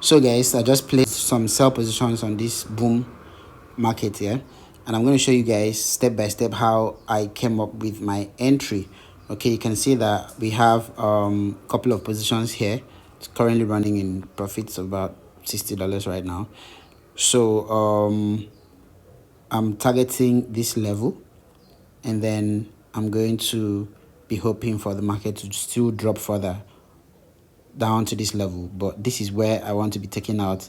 So guys, I just placed some sell positions on this boom market here, and I'm going to show you guys step by step how I came up with my entry. Okay, you can see that we have couple of positions here. It's currently running in profits of about $60 right now. So I'm targeting this level, and then I'm going to be hoping for the market to still drop further down to this level, but this is where I want to be taking out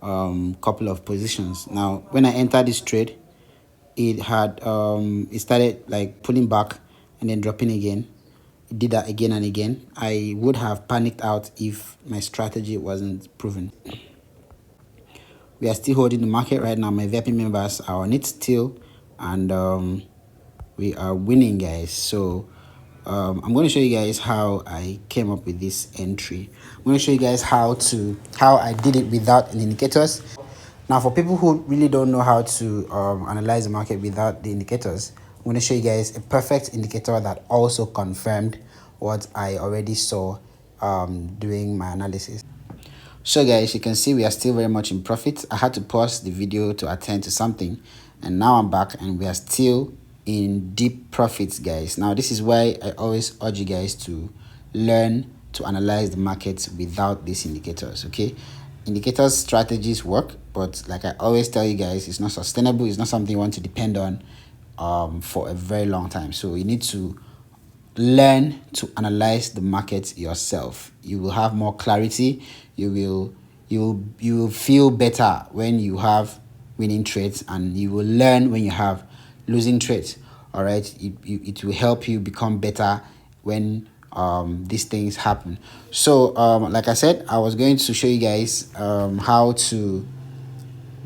couple of positions. Now when I entered this trade, it started like pulling back and then dropping again. It did that again and again. I would have panicked out if my strategy wasn't proven. We are still holding the market right now. My VIP members are on it still, and we are winning, guys. So I'm going to show you guys how I came up with this entry. I'm going to show you guys how I did it without any indicators. Now for people who really don't know how to analyze the market without the indicators, I'm going to show you guys a perfect indicator that also confirmed what I already saw doing my analysis. So guys, you can see we are still very much in profit. I had to pause the video to attend to something, and now I'm back and we are still in deep profits, guys. Now this is why I always urge you guys to learn to analyze the markets without these indicators. Okay, indicators strategies work, but like I always tell you guys, it's not sustainable. It's not something you want to depend on for a very long time. So you need to learn to analyze the market yourself. You will have more clarity. You will feel better when you have winning trades, and you will learn when you have losing trades. All right, it will help you become better when these things happen. So like I said, I was going to show you guys how to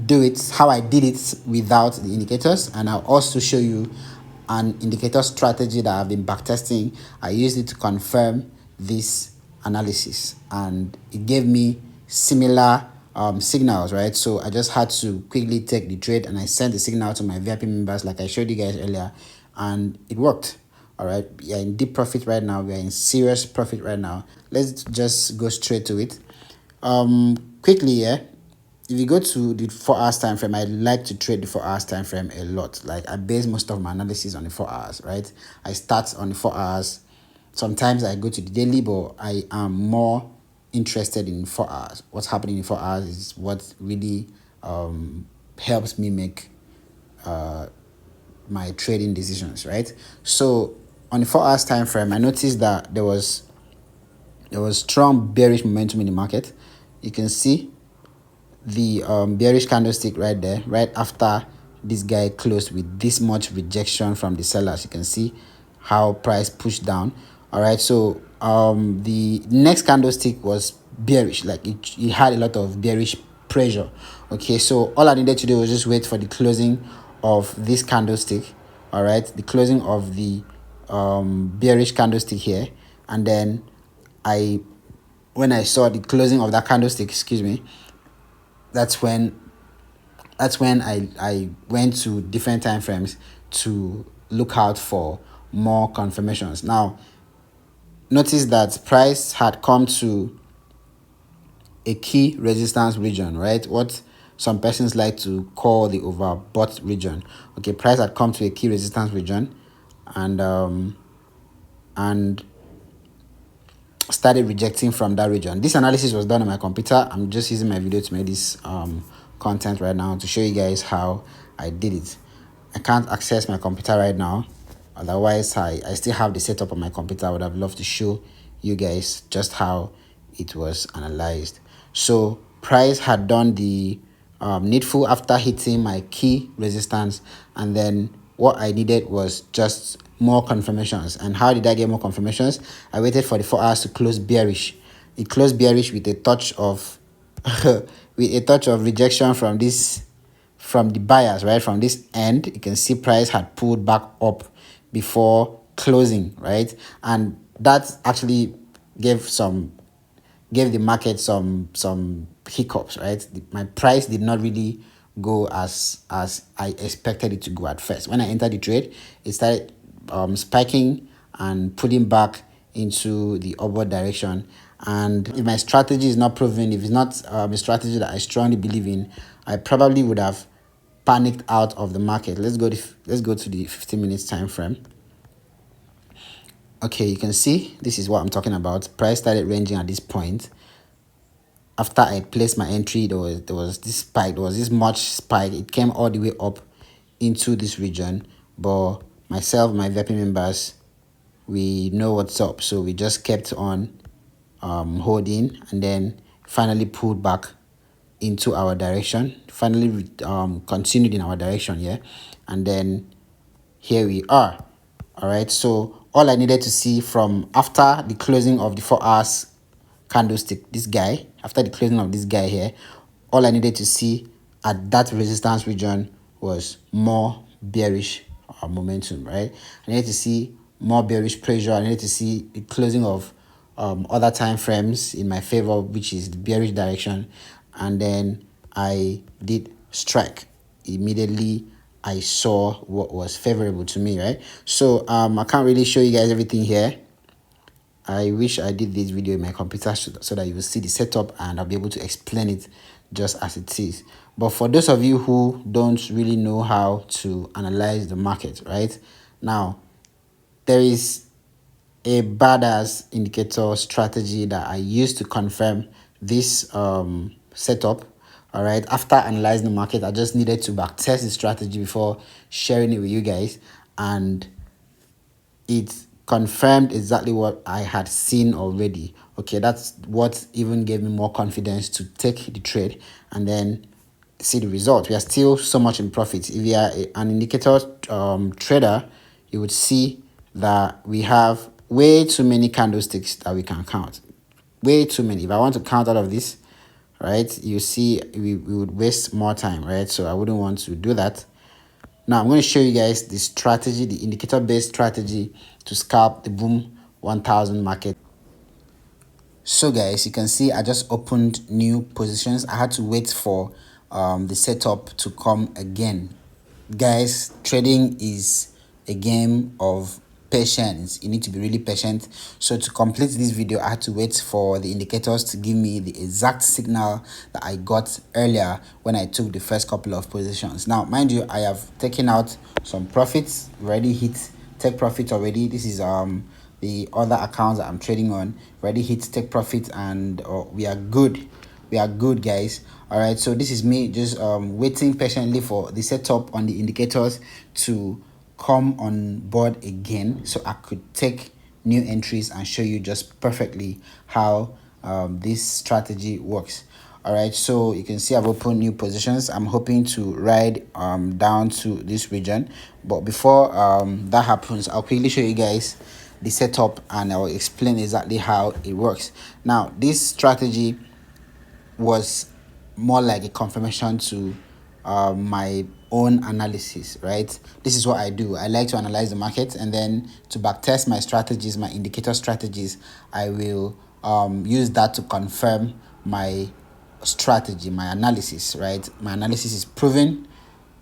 do it, how I did it without the indicators, and I'll also show you an indicator strategy that I've been backtesting. I used it to confirm this analysis, and it gave me similar signals, right? So I just had to quickly take the trade, and I sent the signal to my VIP members like I showed you guys earlier, and it worked. All right, we are in deep profit right now. We are in serious profit right now. Let's just go straight to it. Quickly, yeah, if you go to the 4 hours time frame, I like to trade the 4 hours time frame a lot. Like I base most of my analysis on the 4 hours, right? I start on the 4 hours. Sometimes I go to the daily, but I am more interested in 4 hours. What's happening in 4 hours is what really helps me make my trading decisions, right? So on the 4 hours time frame, I noticed that there was strong bearish momentum in the market. You can see the bearish candlestick right there, right after this guy closed with this much rejection from the sellers. You can see how price pushed down. All right, so the next candlestick was bearish, like it had a lot of bearish pressure. Okay, so all I needed to do was just wait for the closing of this candlestick. All right, the closing of the bearish candlestick here, and then when I saw the closing of that candlestick, excuse me, that's when I went to different time frames to look out for more confirmations. Now notice that price had come to a key resistance region, right? What some persons like to call the overbought region. Okay, price had come to a key resistance region, and started rejecting from that region. This analysis was done on my computer. I'm just using my video to make this content right now to show you guys how I did it. I can't access my computer right now, otherwise I still have the setup on my computer. I would have loved to show you guys just how it was analyzed. So price had done the needful after hitting my key resistance, and then what I needed was just more confirmations. And how did I get more confirmations? I waited for the 4 hours to close bearish. It closed bearish with a touch of with a touch of rejection from the buyers, right? From this end, you can see price had pulled back up before closing, right? And that actually gave the market some hiccups, right? My price did not really go as I expected it to go at first. When I entered the trade, it started spiking and pulling back into the upward direction, And if my strategy is not proven, if it's not a strategy that I strongly believe in, I probably would have panicked out of the market. Let's go to the 15 minutes time frame. Okay, you can see this is what I'm talking about. Price started ranging at this point. After I placed my entry, there was this spike. There was this much spike. It came all the way up into this region. But myself, my VP members, we know what's up. So we just kept on holding, and then finally pulled back into our direction. Finally continued in our direction, yeah. And then here we are. All right, so all I needed to see from after the closing of the 4 hours candlestick, this guy, after the closing of this guy here, all I needed to see at that resistance region was more bearish momentum, right? I needed to see more bearish pressure. I needed to see the closing of other time frames in my favor, which is the bearish direction. And then I did strike immediately. I saw what was favorable to me, right? So I can't really show you guys everything here. I wish I did this video in my computer so that you will see the setup and I'll be able to explain it just as it is. But for those of you who don't really know how to analyze the market, right? Now, there is a badass indicator strategy that I use to confirm this setup. All right, after analyzing the market, I just needed to backtest the strategy before sharing it with you guys, and it confirmed exactly what I had seen already. Okay, that's what even gave me more confidence to take the trade and then see the result. We are still so much in profit. If you are an indicator trader, you would see that we have way too many candlesticks that we can count. Way too many. If I want to count all of this, right, you see we would waste more time, right? So I wouldn't want to do that. Now I'm going to show you guys the strategy, the indicator based strategy to scalp the boom 1000 market. So guys, you can see I just opened new positions. I had to wait for the setup to come again. Guys, trading is a game of patience. You need to be really patient. So to complete this video, I had to wait for the indicators to give me the exact signal that I got earlier when I took the first couple of positions. Now mind you, I have taken out some profits, already hit take profit already. This is the other accounts that I'm trading on, already hit take profit, and we are good. We are good, guys. All right, so this is me just waiting patiently for the setup on the indicators to come on board again so I could take new entries and show you just perfectly how this strategy works. All right, so you can see I've opened new positions. I'm hoping to ride down to this region, but before that happens, I'll quickly show you guys the setup and I'll explain exactly how it works. Now this strategy was more like a confirmation to my own analysis, right? This is what I do. I like to analyze the market, and then to backtest my strategies, my indicator strategies, I will use that to confirm my strategy, my analysis, right? My analysis is proven.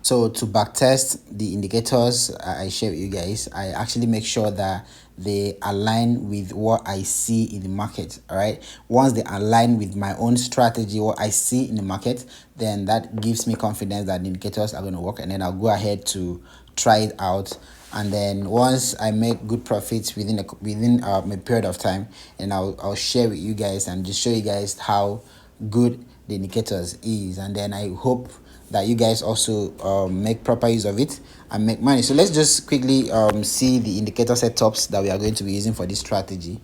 So to backtest the indicators I share with you guys, I actually make sure that they align with what I see in the market. All right, once they align with my own strategy, what I see in the market, then that gives me confidence that the indicators are going to work, and then I'll go ahead to try it out. And then once I make good profits within a period of time, and I'll share with you guys and just show you guys how good the indicators is. And then I hope that you guys also make proper use of it and make money. So let's just quickly see the indicator setups that we are going to be using for this strategy,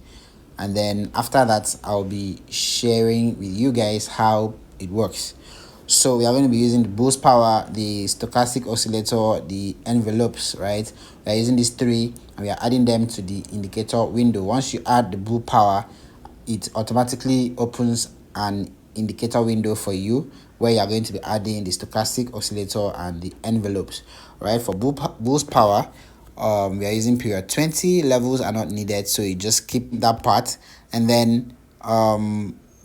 and then after that I'll be sharing with you guys how it works. So we are going to be using the boost power, the stochastic oscillator, the envelopes, right? We are using these three and we are adding them to the indicator window. Once you add the boost power, it automatically opens an indicator window for you where you are going to be adding the stochastic oscillator and the envelopes. Right, for boost power, we are using period 20. Levels are not needed, so you just keep that part. And then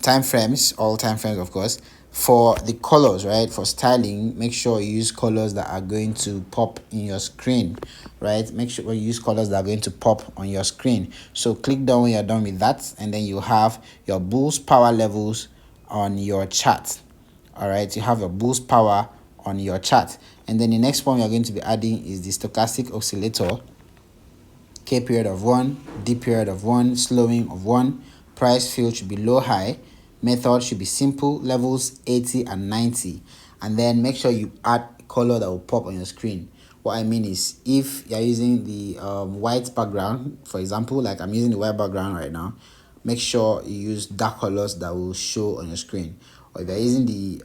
time frames, all time frames of course. For the colors, right, for styling, make sure you use colors that are going to pop in your screen, right? Make sure you use colors that are going to pop on your screen. So click done when you're done with that, and then you have your bulls power levels on your chart. All right, you have your boost power on your chart, and then the next one we are going to be adding is the stochastic oscillator. K period of 1, D period of 1, slowing of 1, price field should be low high, method should be simple, levels 80 and 90, and then make sure you add a color that will pop on your screen. What I mean is, if you're using the white background, for example, like I'm using the white background right now, make sure you use dark colors that will show on your screen. Or if you're using the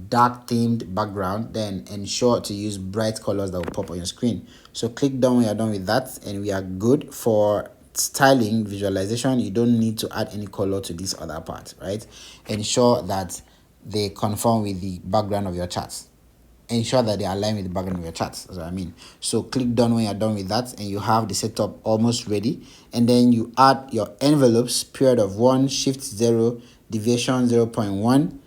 dark themed background, then ensure to use bright colors that will pop on your screen. So click done when you're done with that, and we are good. For styling visualization, you don't need to add any color to this other part, right? Ensure that they conform with the background of your charts. Ensure that they align with the background of your charts. That's what I mean. So click done when you're done with that, and you have the setup almost ready. And then you add your envelopes, period of 1, shift 0, deviation 0.1,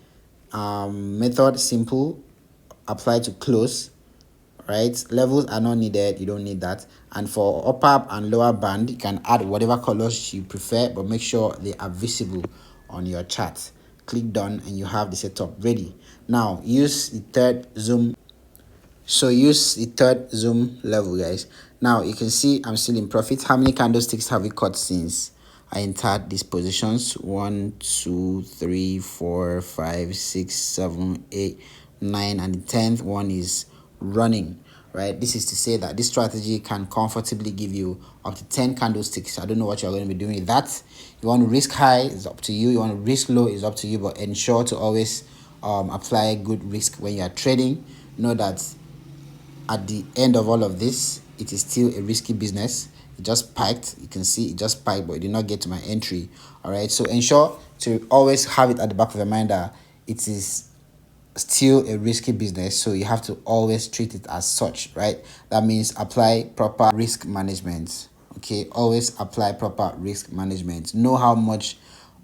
method simple, apply to close, right? Levels are not needed, you don't need that. And for upper and lower band, you can add whatever colors you prefer, but make sure they are visible on your chart. Click done, and you have the setup ready. Now use the third zoom. So use the third zoom level, guys. Now you can see I'm still in profit. How many candlesticks have we cut since I entered these positions? 1, 2, 3, 4, 5, 6, 7, 8, 9, and the 10th one is running, right? This is to say that this strategy can comfortably give you up to 10 candlesticks. I don't know what you're going to be doing with that. You want to risk high, it's up to you. You want to risk low, it's up to you, but ensure to always apply good risk when you are trading. Know that at the end of all of this, it is still a risky business. It just spiked. You can see it just spiked, but it did not get to my entry. All right, so ensure to always have it at the back of your mind that it is still a risky business, so you have to always treat it as such, right? That means apply proper risk management. Okay, always apply proper risk management. Know how much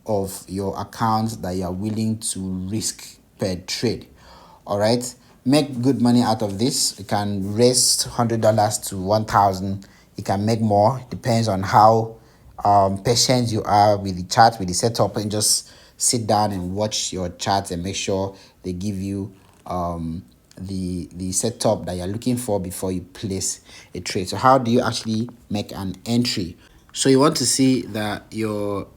of your account that you are willing to risk per trade. All right, make good money out of this. You can raise $100 to 1,000. You can make more, depends on how patient you are with the chart, with the setup, and just sit down and watch your charts and make sure they give you the setup that you're looking for before you place a trade. So how do you actually make an entry? So you want to see that your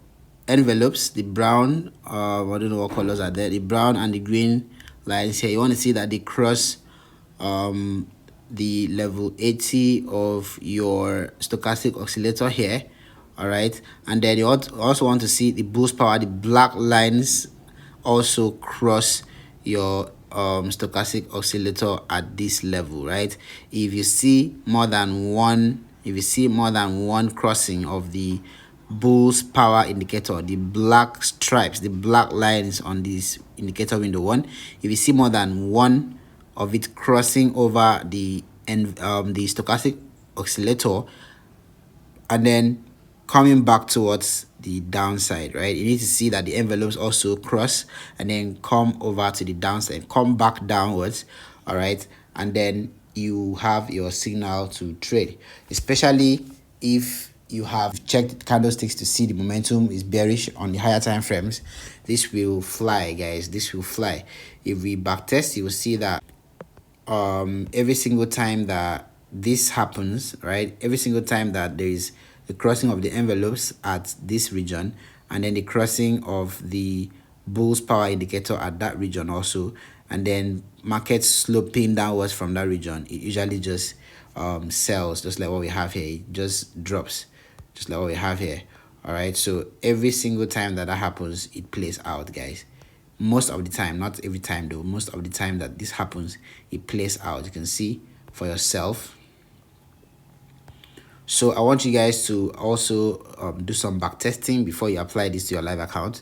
envelopes, the brown, I don't know what colors are there, the brown and the green lines here, you want to see that they cross the level 80 of your stochastic oscillator here. All right, and then you also want to see the boost power, the black lines also cross your stochastic oscillator at this level, right? If you see more than one crossing of the bulls power indicator, the black stripes, the black lines on this indicator window one, if you see more than one of it crossing over the stochastic oscillator and then coming back towards the downside, right? You need to see that the envelopes also cross and then come over to the downside, come back downwards, all right? And then you have your signal to trade, especially if you have checked candlesticks to see the momentum is bearish on the higher time frames. This will fly, guys. This will fly. If we backtest, you will see that every single time that this happens, right, every single time that there is the crossing of the envelopes at this region and then the crossing of the bulls power indicator at that region also, and then market sloping downwards from that region, it usually just sells, just like what we have here. It just drops, just like what we have here. All right, so every single time that happens, it plays out, guys. Most of the time, not every time though, most of the time that this happens, it plays out. You can see for yourself. So I want you guys to also do some back testing before you apply this to your live account.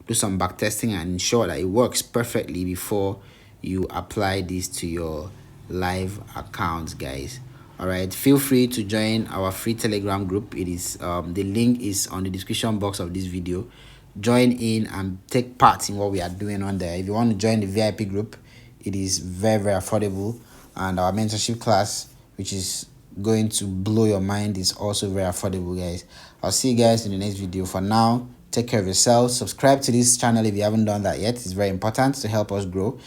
Do some back testing and ensure that it works perfectly before you apply this to your live account, guys. All right, feel free to join our free Telegram group. It is the link is on the description box of this video. join in and take part in what we are doing on there. If you want to join the VIP group, it is very, very affordable, and our mentorship class, which is going to blow your mind, is also very affordable, guys. I'll see you guys in the next video. For now, take care of yourselves. Subscribe to this channel if you haven't done that yet. It's very important to help us grow.